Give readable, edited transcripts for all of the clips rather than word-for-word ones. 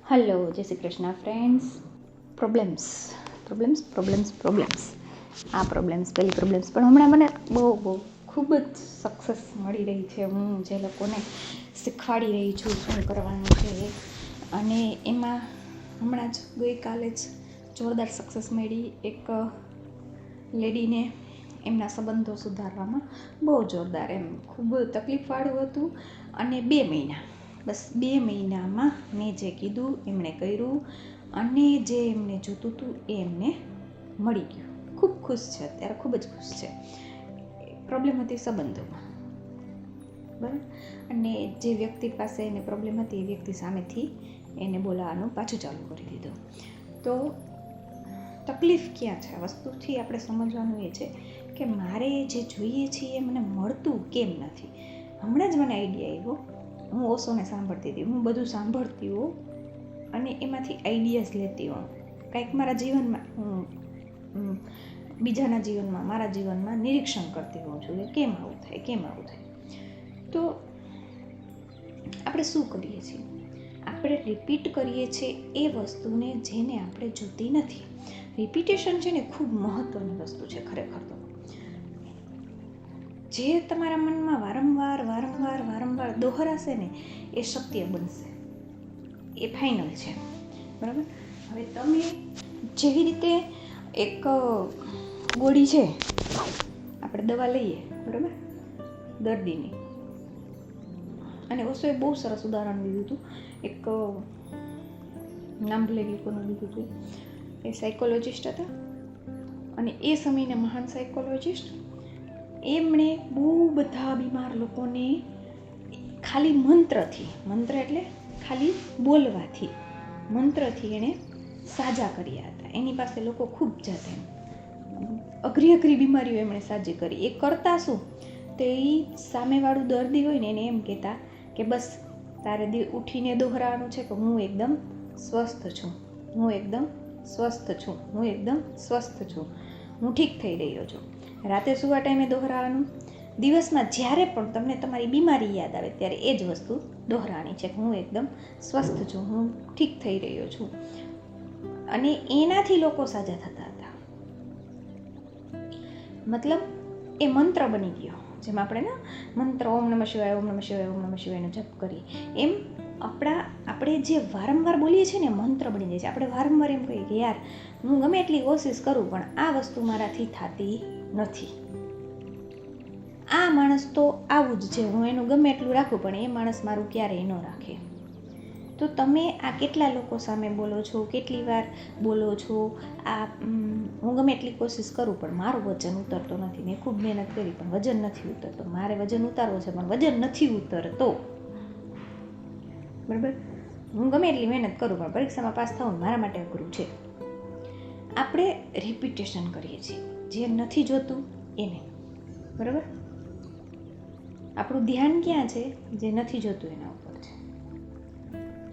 Hello, જય Shri Krishna friends. Problems આ problems પેલી પ્રોબ્લેમ્સ પણ હમણાં મને બહુ ખૂબ જ સક્સેસ મળી રહી છે. હું જે લોકોને શીખવાડી રહી છું શું કરવાનું છે અને એમાં હમણાં જ ગઈકાલે જ જોરદાર સક્સેસ મળી. એક લેડીને એમના સંબંધો સુધારવામાં બહુ જોરદાર, એમ ખૂબ તકલીફવાળું હતું અને 2 મહિનામાં મેં જે કીધું એમણે કર્યું અને જે એમને જોતું હતું એ એમને મળી ગયું. ખૂબ ખુશ છે અત્યારે, ખૂબ જ ખુશ છે. પ્રોબ્લેમ હતી સંબંધોમાં, બરાબર, અને જે વ્યક્તિ પાસે એને પ્રોબ્લેમ હતી એ વ્યક્તિ સામેથી એને બોલાવવાનું પાછું ચાલુ કરી દીધું. તો તકલીફ ક્યાં છે? વસ્તુથી આપણે સમજવાનું એ છે કે મારે જે જોઈએ છે એ મને મળતું કેમ નથી. હમણાં જ મને આઈડિયા આવ્યો. હું ઓશોને સાંભળતી હતી, હું બધું સાંભળતી હોઉં અને એમાંથી આઈડિયાઝ લેતી હોઉં. કંઈક મારા જીવનમાં હું બીજાના જીવનમાં, મારા જીવનમાં નિરીક્ષણ કરતી હોઉં છું કે કેમ આવું થાય. તો આપણે શું કરીએ છીએ? આપણે રિપીટ કરીએ છીએ એ વસ્તુને જેને આપણે જોતી નથી. રિપીટેશન છે ને ખૂબ મહત્ત્વની વસ્તુ છે ખરેખર. તો જે તમારા મનમાં વારંવાર દોહરાશે ને એ સત્ય બનશે, એ ફાઇનલ છે, બરાબર. હવે તમે જેવી રીતે એક ગોળી છે, આપણે દવા લઈએ, બરાબર, દર્દીની, અને ઓશોએ બહુ સરસ ઉદાહરણ દીધું હતું. એક નામ ભૂલી ગઈ કોનું દીધું હતું, એ સાયકોલોજિસ્ટ હતા અને એ સમયના મહાન સાયકોલોજિસ્ટ. એમણે બહુ બધા બીમાર લોકોને ખાલી મંત્ર એટલે ખાલી બોલવાથી, મંત્રથી એણે સાજા કર્યા હતા. એની પાસે લોકો ખૂબ જતા, અઘરી બીમારીઓ એમણે સાજી કરી. એ કરતા શું, તે સામેવાળું દર્દી હોય ને એને એમ કહેતા કે બસ તારે ઉઠીને દોહરાવાનું છે કે હું એકદમ સ્વસ્થ છું, હું ઠીક થઈ રહ્યો છું. રાતે સુવા ટાઈમે દોહરાવાનું. દિવસમાં જ્યારે પણ તમને તમારી બીમારી યાદ આવે ત્યારે એ જ વસ્તુ દોહરાણી છે કે હું એકદમ સ્વસ્થ છું, હું ઠીક થઈ રહ્યો છું. અને એનાથી લોકો સાજા થતા હતા. મતલબ એ મંત્ર બની ગયો. જેમ આપણે મંત્ર ઓમ નમઃ શિવાયનો જપ કરીએ, એમ આપણે જે વારંવાર બોલીએ છીએ ને મંત્ર બની જાય છે. આપણે વારંવાર એમ કહીએ કે યાર હું ગમે એટલી કોશિશ કરું પણ આ વસ્તુ મારાથી થતી નથી. આ માણસ તો આવું જ છે, હું એનું ગમે એટલું રાખું પણ એ માણસ મારું ક્યારેય ન રાખે. તો તમે આ કેટલા લોકો સામે બોલો છો, કેટલી વાર બોલો છો, આ હું ગમે એટલી કોશિશ કરું પણ મારું વજન ઉતરતો નથી. મેં ખૂબ મહેનત કરી પણ વજન નથી ઉતરતો. મારે વજન ઉતારવો છે પણ વજન નથી ઉતરતો, બરાબર. હું ગમે એટલી મહેનત કરું પણ પરીક્ષામાં પાસ થવું મારા માટે અઘરું છે. આપણે રિપીટેશન કરીએ છીએ જે નથી જોતું એને, બરાબર. આપણું ધ્યાન ક્યાં છે? જે નથી જોતું એના ઉપર છે.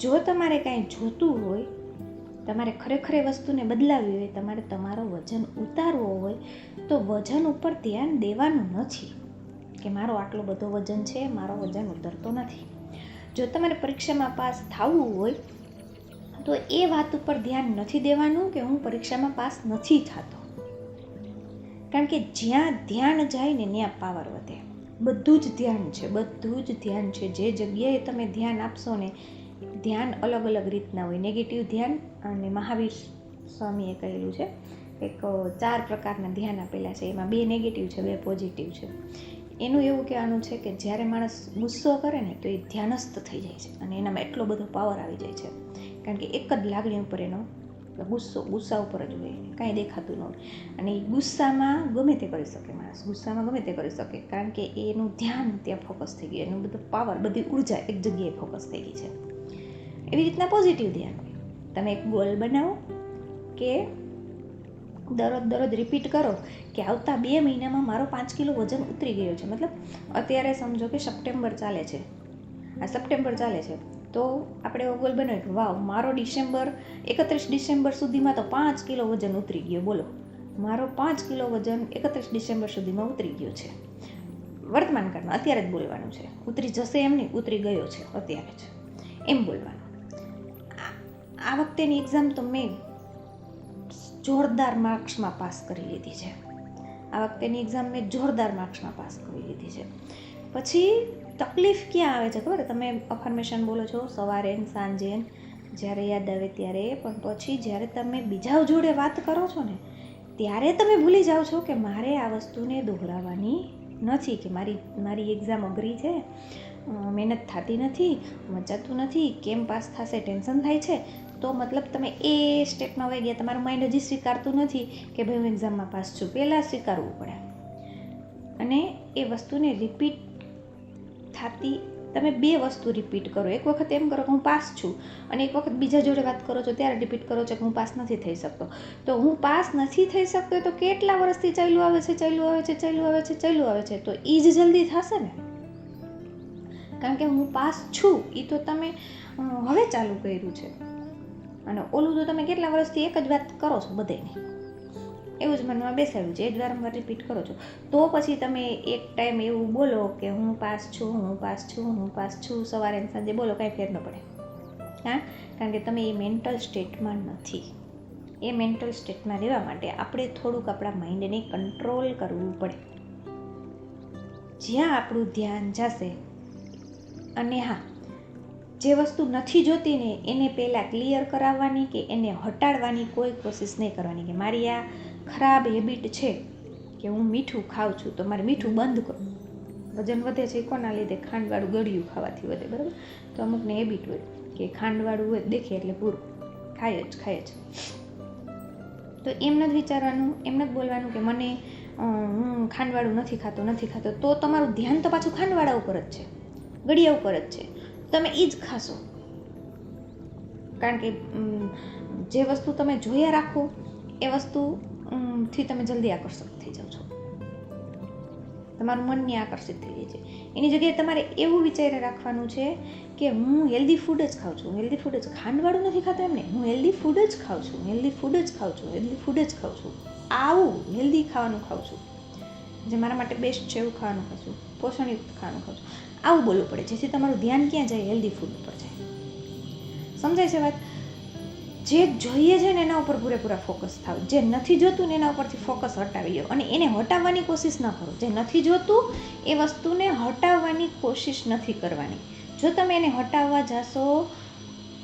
જો તમારે કાંઈ જોતું હોય, તમારે ખરેખર એ વસ્તુને બદલાવવી હોય, તમારે તમારો વજન ઉતારવો હોય તો વજન ઉપર ધ્યાન દેવાનું નથી કે મારો આટલો બધો વજન છે, મારો વજન ઉતરતો નથી. જો તમારે પરીક્ષામાં પાસ થવું હોય તો એ વાત ઉપર ધ્યાન નથી દેવાનું કે હું પરીક્ષામાં પાસ નથી થતો. કારણ કે જ્યાં ધ્યાન જાય ને ત્યાં પાવર વધે. બધું જ ધ્યાન છે. જે જગ્યાએ તમે ધ્યાન આપશો ને, ધ્યાન અલગ રીતના હોય. નેગેટિવ ધ્યાન, અને મહાવીર સ્વામીએ કહેલું છે એક 4 પ્રકારના ધ્યાન આપેલા છે. એમાં 2 નેગેટિવ છે, 2 પોઝિટિવ છે. એનું એવું કહેવાનું છે કે જ્યારે માણસ ગુસ્સો કરે ને તો એ ધ્યાનસ્થ થઈ જાય છે અને એનામાં એટલો બધો પાવર આવી જાય છે. કારણ કે એક જ લાગણી ઉપર એનો ગુસ્સા ઉપર જ હોય, કાંઈ દેખાતું ન હોય. અને એ ગુસ્સામાં ગમે તે કરી શકે માણસ, કારણ કે એનું ધ્યાન ત્યાં ફોકસ થઈ ગયું, એનું બધું પાવર, બધી ઉર્જા એક જગ્યાએ ફોકસ થઈ ગઈ છે. એવી રીતના પોઝિટિવ ધ્યાન હોય. તમે એક ગોલ બનાવો કે દરરોજ રિપીટ કરો કે આવતા 2 મહિનામાં મારો 5 કિલો વજન ઉતરી ગયો છે. મતલબ અત્યારે સમજો કે સપ્ટેમ્બર ચાલે છે, તો આપણે એવો ગોલ બનાવ્યો કે વાવ, મારો 31 ડિસેમ્બર સુધીમાં તો 5 કિલો વજન ઉતરી ગયો. બોલો, મારો 5 કિલો વજન 31 ડિસેમ્બર સુધીમાં ઉતરી ગયો છે. વર્તમાન કાળમાં અત્યારે જ બોલવાનું છે. ઉતરી જશે એમ નહીં, ઉતરી ગયો છે અત્યારે જ, એમ બોલવાનું. આ વખતેની એક્ઝામ તો મેં જોરદાર માર્ક્સમાં પાસ કરી લીધી છે. આ વખતેની એક્ઝામ મેં જોરદાર માર્ક્સમાં પાસ કરી લીધી છે. પછી તકલીફ ક્યાં આવે છે ખબર? તમે અફર્મેશન બોલો છો સવારે ને સાંજે જ્યારે યાદ આવે ત્યારે, પણ પછી જ્યારે તમે બીજા જોડે વાત કરો છો ને ત્યારે તમે ભૂલી જાઓ છો કે મારે આ વસ્તુને દોહરાવવાની નથી, કે મારી એક્ઝામ અઘરી છે, મહેનત થતી નથી, મચાતું નથી, કેમ પાસ થશે ટેન્શન થાય છે. તો મતલબ તમે એ સ્ટેપમાં વહી ગયા. તમારું માઇન્ડ હજી સ્વીકારતું નથી કે ભાઈ હું એક્ઝામમાં પાસ છું. પહેલાં સ્વીકારવું પડે. અને એ વસ્તુને રિપીટ થતી, તમે બે વસ્તુ રિપીટ કરો. એક વખત એમ કરો કે હું પાસ છું, અને એક વખત બીજા જોડે વાત કરો છો ત્યારે રિપીટ કરો છો કે હું પાસ નથી થઈ શકતો. તો હું પાસ નથી થઈ શકતો તો કેટલા વર્ષથી ચાલ્યું આવે છે, તો એ જ જલ્દી થશે ને. કારણ કે હું પાસ છું એ તો તમે હવે ચાલુ કર્યું છે, અને ઓલું તો તમે કેટલા વર્ષથી એક જ વાત કરો છો બધાને, એવું જ મનમાં બેસાડ્યું છે, એ જ વારંવાર રિપીટ કરો છો. તો પછી તમે એક ટાઈમ એવું બોલો કે હું પાસ છું, સવારે સાંજે બોલો, કાંઈ ફેર ન પડે. હા, કારણ કે તમે એ મેન્ટલ સ્ટેટમાં નથી. એ મેન્ટલ સ્ટેટમાં રહેવા માટે આપણે થોડુંક આપણા માઇન્ડને કંટ્રોલ કરવું પડે. જ્યાં આપણું ધ્યાન જશે, અને હા, જે વસ્તુ નથી જોતી ને એને પહેલાં ક્લિયર કરાવવાની કે એને હટાડવાની કોઈ કોશિશ નહીં કરવાની. કે મારી આ ખરાબ હેબિટ છે કે હું મીઠું ખાઉં છું, તો મારે મીઠું બંધ કરું. વજન વધે છે કોના લીધે? ખાંડવાળું ગળ્યું ખાવાથી વધે, બરાબર? તો અમુકને હેબિટ હોય કે ખાંડવાળું હોય દેખે એટલે પૂરું ખાય જ. તો એમ નથી વિચારવાનું, એમ નથી બોલવાનું કે મને હું ખાંડવાળું નથી ખાતો. તો તમારું ધ્યાન તો પાછું ખાંડવાળા ઉપર જ છે, ગળ્યા ઉપર જ છે. તમે એ જ ખાશો. કારણ કે જે વસ્તુ તમે જોયા રાખો એ વસ્તુથી તમે જલ્દી આકર્ષિત થઈ જાઓ છો. તમારું મન ને આકર્ષિત થઈ જાય છે. એની જગ્યાએ તમારે એવું વિચારી રાખવાનું છે કે હું હેલ્ધી ફૂડ જ ખાઉં છું, ખાંડવાળું નથી ખાતો એમને, હું હેલ્ધી ફૂડ જ ખાઉં છું. આવું હેલ્ધી ખાવાનું ખાઉં છું, જે મારા માટે બેસ્ટ છે એવું ખાવાનું ખાઉં છું, પોષણયુક્ત ખાવાનું ખાઉં છું. આવું બોલવું પડે, જેથી તમારું ધ્યાન ક્યાં જાય? હેલ્ધી ફૂડ ઉપર જાય. સમજાય છે વાત? જે જોઈએ છે ને એના ઉપર પૂરેપૂરા ફોકસ થાવ. જે નથી જોતું ને એના ઉપરથી ફોકસ હટાવી લો, અને એને હટાવવાની કોશિશ ન કરો. જે નથી જોતું એ વસ્તુને હટાવવાની કોશિશ નથી કરવાની. જો તમે એને હટાવવા જશો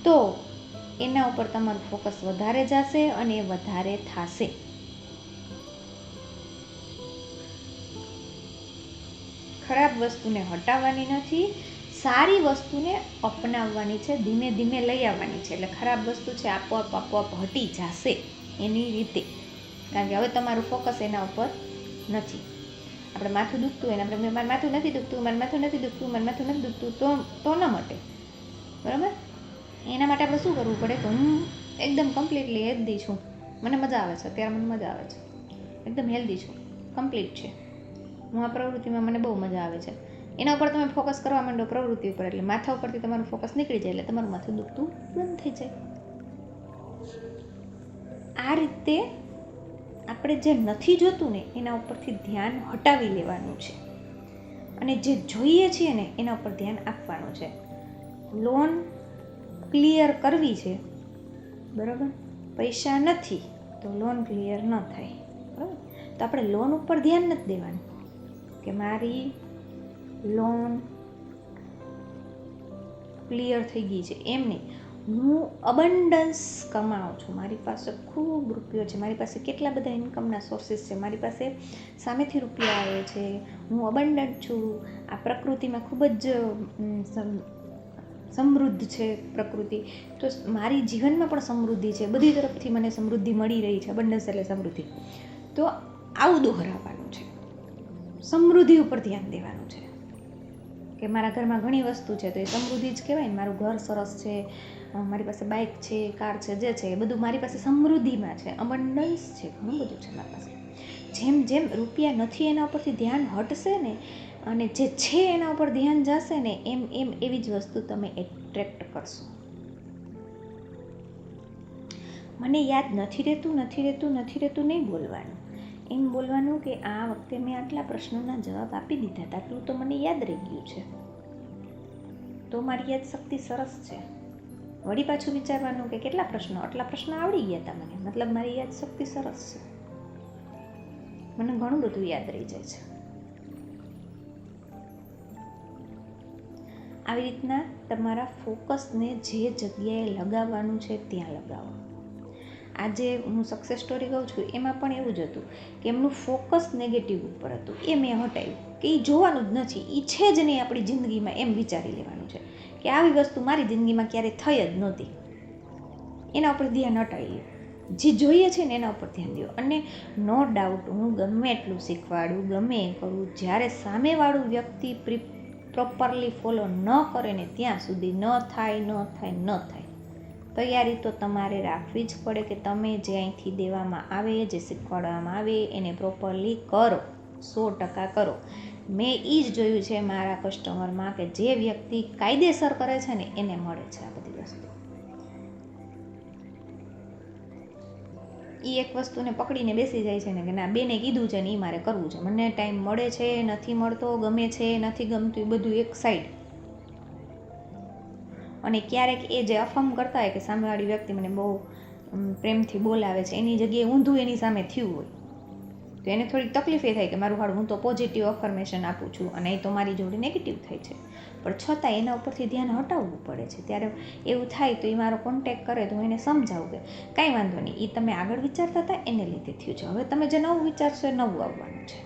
તો એના ઉપર તમારું ફોકસ વધારે જશે અને એ વધારે થશે. ખરાબ વસ્તુને હટાવવાની નથી, સારી વસ્તુને અપનાવવાની છે, ધીમે ધીમે લઈ આવવાની છે. એટલે ખરાબ વસ્તુ છે આપોઆપ હટી જશે એની રીતે. કારણ કે હવે તમારું ફોકસ એના ઉપર નથી. આપણે માથું દુખતું હોય ને આપણે મારું માથું નથી દુખતું તો ન મટે, બરાબર? એના માટે આપણે શું કરવું પડે? કે હું એકદમ કમ્પ્લીટલી હેલ્ધી છું, મને મજા આવે છે, અત્યારે મને મજા આવે છે, એકદમ હેલ્ધી છું, કમ્પ્લીટ છે, હું આ પ્રવૃત્તિમાં મને બહુ મજા આવે છે. એના ઉપર તમે ફોકસ કરવા માંડો, પ્રવૃત્તિ ઉપર, એટલે માથા ઉપરથી તમારું ફોકસ નીકળી જાય, એટલે તમારું માથું દુખતું બંધ થઈ જાય. આ રીતે આપણે જે નથી જોતું ને એના ઉપરથી ધ્યાન હટાવી લેવાનું છે, અને જે જોઈએ છીએ ને એના ઉપર ધ્યાન આપવાનું છે. લોન ક્લિયર કરવી છે, બરાબર? પૈસા નથી તો લોન ક્લિયર ન થાય, બરાબર? તો આપણે લોન ઉપર ધ્યાન નથી દેવાનું કે મારી લોન ક્લિયર થઈ ગઈ છે, એમ નહીં. હું અબન્ડન્સ કમાઉં છું, મારી પાસે ખૂબ રૂપિયો છે, મારી પાસે કેટલા બધા ઇન્કમના સોર્સિસ છે, મારી પાસે સામેથી રૂપિયા આવે છે, હું અબન્ડન્ટ છું. આ પ્રકૃતિમાં ખૂબ જ સમૃદ્ધ છે પ્રકૃતિ, તો મારી જીવનમાં પણ સમૃદ્ધિ છે, બધી તરફથી મને સમૃદ્ધિ મળી રહી છે. અબન્ડન્સ એટલે સમૃદ્ધિ. તો આવું દોહરાવવાનું છે, સમૃદ્ધિ ઉપર ધ્યાન દેવાનું છે. કે મારા ઘરમાં ઘણી વસ્તુ છે તો એ સમૃદ્ધિ જ કહેવાય ને. મારું ઘર સરસ છે, મારી પાસે બાઇક છે, કાર છે, જે છે એ બધું મારી પાસે સમૃદ્ધિમાં છે, અબન્ડન્સ છે, ઘણું બધું છે મારી પાસે. જેમ જેમ રૂપિયા નથી એના ઉપરથી ધ્યાન હટશે ને, અને જે છે એના ઉપર ધ્યાન જશે ને, એમ એમ એવી જ વસ્તુ તમે એટ્રેક્ટ કરશો. મને યાદ નથી રહેતું નહીં બોલવાનું. એમ બોલવાનું કે આ વખતે મેં આટલા પ્રશ્નોના જવાબ આપી દીધા હતા, આટલું તો મને યાદ રહી ગયું છે, તો મારી યાદ શક્તિ સરસ છે. વળી પાછું વિચારવાનું કે કેટલા પ્રશ્નો, આટલા પ્રશ્નો આવડી ગયા હતા મને, મતલબ મારી યાદ શક્તિ સરસ છે, મને ઘણું બધું યાદ રહી જાય છે. આવી રીતના તમારા ફોકસને જે જગ્યાએ લગાવવાનું છે ત્યાં લગાવો. આજે હું સક્સેસ સ્ટોરી કહું છું એમાં પણ એવું જ હતું કે એમનું ફોકસ નેગેટિવ ઉપર હતું, એ મેં હટાવ્યું કે એ જોવાનું જ નથી, એ છે જ નહીં આપણી જિંદગીમાં, એમ વિચારી લેવાનું છે કે આવી વસ્તુ મારી જિંદગીમાં ક્યારેય થઈ જ નહોતી, એના ઉપર ધ્યાન હટાવી લો. જે જોઈએ છે ને એના ઉપર ધ્યાન દો. અને નો ડાઉટ હું ગમે એટલું શીખવાડું, ગમે એ કરું, જ્યારે સામેવાળું વ્યક્તિ પ્રોપરલી ફોલો ન કરે ને ત્યાં સુધી ન થાય. તૈયારી તો તમારે રાખવી જ પડે કે તમે જે અહીંથી દેવામાં આવે, જે શીખવાડવામાં આવે એને પ્રોપરલી કરો, 100% કરો. મેં એ જ જોયું છે મારા કસ્ટમરમાં કે જે વ્યક્તિ કાયદેસર કરે છે ને એને મળે છે આ બધી વસ્તુ. એ એક વસ્તુને પકડીને બેસી જાય છે ને કે ના બેને કીધું છે ને એ મારે કરવું છે, મને ટાઈમ મળે છે નથી મળતો, ગમે છે નથી ગમતું, એ બધું એક સાઈડ. અને ક્યારેક એ જે અફમ કરતા હોય કે સામેવાળી વ્યક્તિ મને બહુ પ્રેમથી બોલાવે છે, એની જગ્યાએ ઊંધું એની સામે થયું હોય તો એને થોડીક તકલીફ એ થાય કે મારું હાડું હું તો પોઝિટિવ અફર્મેશન આપું છું અને એ તો મારી જોડે નેગેટિવ થાય છે, પણ છતાં એના ઉપરથી ધ્યાન હટાવવું પડે છે. ત્યારે એવું થાય તો એ મારો કોન્ટેક્ટ કરે તો હું એને સમજાવું કે કાંઈ વાંધો નહીં, એ તમે આગળ વિચારતા હતા એને લીધે થયું છે, હવે તમે જે નવું વિચારશો એ નવું આવવાનું છે,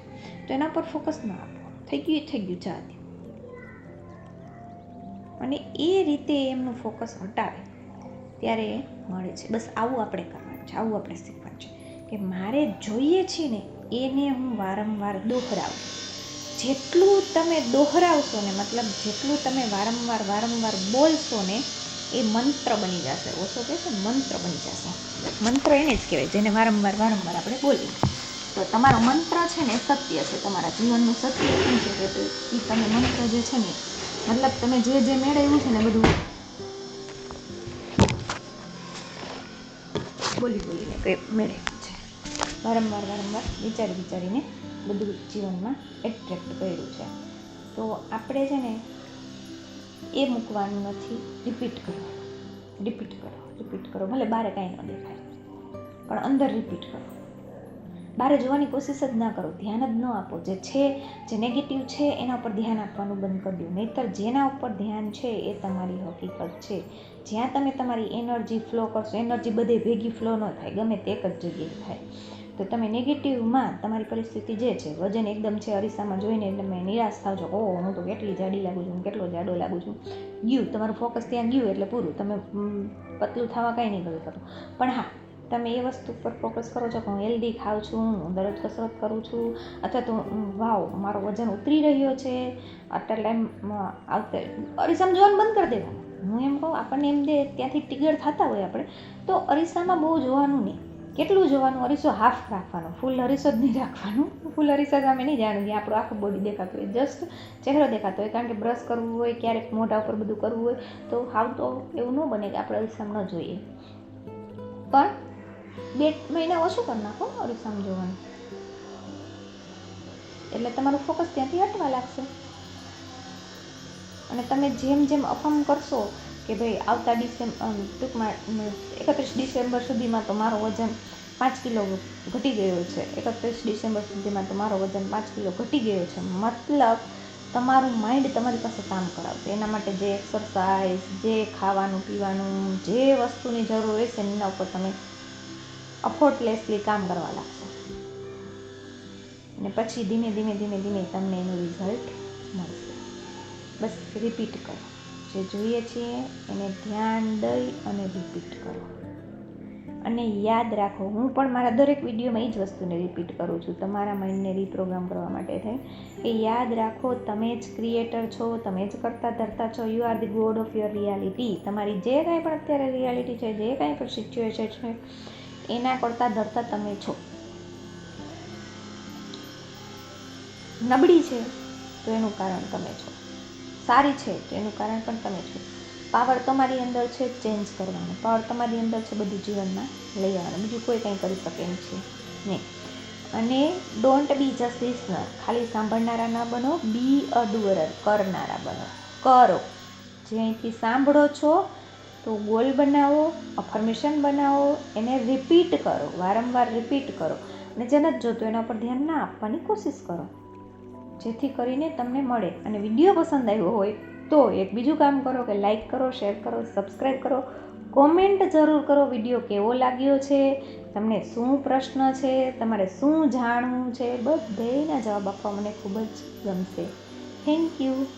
તો એના પર ફોકસ ના આપો, થઈ ગયું જવા દો. અને એ રીતે એમનું ફોકસ હટાવે ત્યારે મળે છે. બસ આવું આપણે કરવાનું છે, આવું આપણે શીખવાનું છે કે મારે જોઈએ છે ને એને હું વારંવાર દોહરાવું. જેટલું તમે દોહરાવશો ને, મતલબ જેટલું તમે વારંવાર બોલશો ને એ મંત્ર બની જશે. ઓછો કહે છે મંત્ર બની જશે. મંત્ર એને જ કહેવાય જેને વારંવાર આપણે બોલીએ. તો તમારો મંત્ર છે ને સત્ય છે, તમારા જીવનનું સત્ય શું છે કે એ તમે મંત્ર જે છે ને, મતલબ તમે જે મેળવ્યું છે ને બધું બોલીને કંઈ મેળવ્યું છે, વારંવાર વિચારીને બધું જીવનમાં એટ્રેક્ટ કર્યું છે. તો આપણે છે ને એ મૂકવાનું નથી, રિપીટ કરો. ભલે બારે કાંઈ ન દેખાય પણ અંદર રિપીટ કરો. બહાર જોવાની કોશિશ જ ના કરો, ધ્યાન જ ન આપો. જે છે, જે નેગેટિવ છે એના ઉપર ધ્યાન આપવાનું બંધ કરી દો. નહીંતર જેના ઉપર ધ્યાન છે એ તમારી હકીકત છે. જ્યાં તમે તમારી એનર્જી ફ્લો કરશો, એનર્જી બધે ભેગી ફ્લો ન થાય, ગમે તે એક જ જગ્યાએ થાય. તો તમે નેગેટિવમાં તમારી પરિસ્થિતિ જે છે, વજન એકદમ છે, અરીસામાં જોઈને તમે નિરાશ થાવ છો, ઓહ હું તો કેટલી જાડી લાગુ છું, કેટલો જાડો લાગુ છું, ગયું તમારું ફોકસ ત્યાં ગયું એટલે પૂરું. તમે પતલું થવા કાંઈ નહીં કરી શકો. પણ હા, તમે એ વસ્તુ પર ફોકસ કરો છો કે હું હેલ્ધી ખાઉં છું, હું દરરોજ કસરત કરું છું, અથવા તો વાવ મારો વજન ઉતરી રહ્યો છે, આટલા ટાઈમ આવતા અરીસામાં જોવાનું બંધ કરી દેવાનું. હું એમ કહું, આપણને એમ દે ત્યાંથી ટિગર થતા હોય આપણે તો અરીસામાં બહુ જોવાનું નહીં. કેટલું જોવાનું, અરીસો હાફ રાખવાનો, ફૂલ અરીસો જ નહીં રાખવાનું. ફૂલ અરીસા સામે નહીં જાણવું કે આપણું આખું બોડી દેખાતું હોય, જસ્ટ ચહેરો દેખાતો હોય. કારણ કે બ્રશ કરવું હોય, ક્યારેક મોઢા ઉપર બધું કરવું હોય તો હાવ તો એવું ન બને કે આપણે અરીસામાં ન જોઈએ. પણ 2 મહિના ઓછું કરી નાખો અરીસામાં જોવાનું, એટલે તમારું ફોકસ ત્યાંથી હટવા લાગશે. અને તમે જેમ અફર્મ કરશો કે ભાઈ આવતા ટૂંકમાં 31 ડિસેમ્બર સુધીમાં તો મારો વજન 5 કિલો ઘટી ગયો છે, 31 ડિસેમ્બર સુધીમાં તો મારો વજન 5 કિલો ઘટી ગયો છે, મતલબ તમારું માઇન્ડ તમારી પાસે કામ કરાવશે. એના માટે જે એક્સરસાઇઝ, જે ખાવાનું પીવાનું, જે વસ્તુની જરૂર રહેશે એના ઉપર તમે અફોર્ટલેસલી કામ કરવા લાગશો. અને પછી ધીમે ધીમે તમને એનું રિઝલ્ટ મળશે. બસ રિપીટ કરો, જે જોઈએ છીએ એને ધ્યાન દઈ અને રિપીટ કરો. અને યાદ રાખો, હું પણ મારા દરેક વિડીયોમાં એ જ વસ્તુને રિપીટ કરું છું તમારા માઇન્ડને રીપ્રોગ્રામ કરવા માટે થઈ કે યાદ રાખો, તમે જ ક્રિએટર છો, તમે જ કરતા ધરતા છો. You are the God of your reality. તમારી જે કાંઈ પણ અત્યારે રિયાલિટી છે, જે કાંઈ પણ સિચ્યુએશન છે એના કરતાં ધરતા તમે છો. નબળી છે તો એનું કારણ તમે છો, સારી છે તો એનું કારણ પણ તમે છો. પાવર તમારી અંદર છે ચેન્જ કરવાનો, પાવર તમારી અંદર છે બધું જીવનમાં લઈ આવવાનું, બીજું કોઈ કંઈ કરી શકે એમ છે નહીં. અને ડોન્ટ બી જસ્ટ લિસનર, ખાલી સાંભળનારા ના બનો, બી અ ડુઅરર, કરનારા બનો. કરો, જે અહીંથી સાંભળો છો તો ગોલ બનાવો, અફર્મેશન બનાવો, એને રિપીટ કરો, વારંવાર રિપીટ કરો. અને જે નથી જોતું એના પર ધ્યાન ના આપવાની કોશિશ કરો, જેથી કરીને તમને મળે. અને વિડીયો પસંદ આવ્યો હોય તો એક બીજું કામ કરો કે લાઈક કરો, શેર કરો, સબસ્ક્રાઈબ કરો, કોમેન્ટ જરૂર કરો વિડીયો કેવો લાગ્યો છે, તમને શું પ્રશ્ન છે, તમારે શું જાણવું છે, બધેના જવાબ આપવા મને ખૂબ જ ગમશે. Thank you.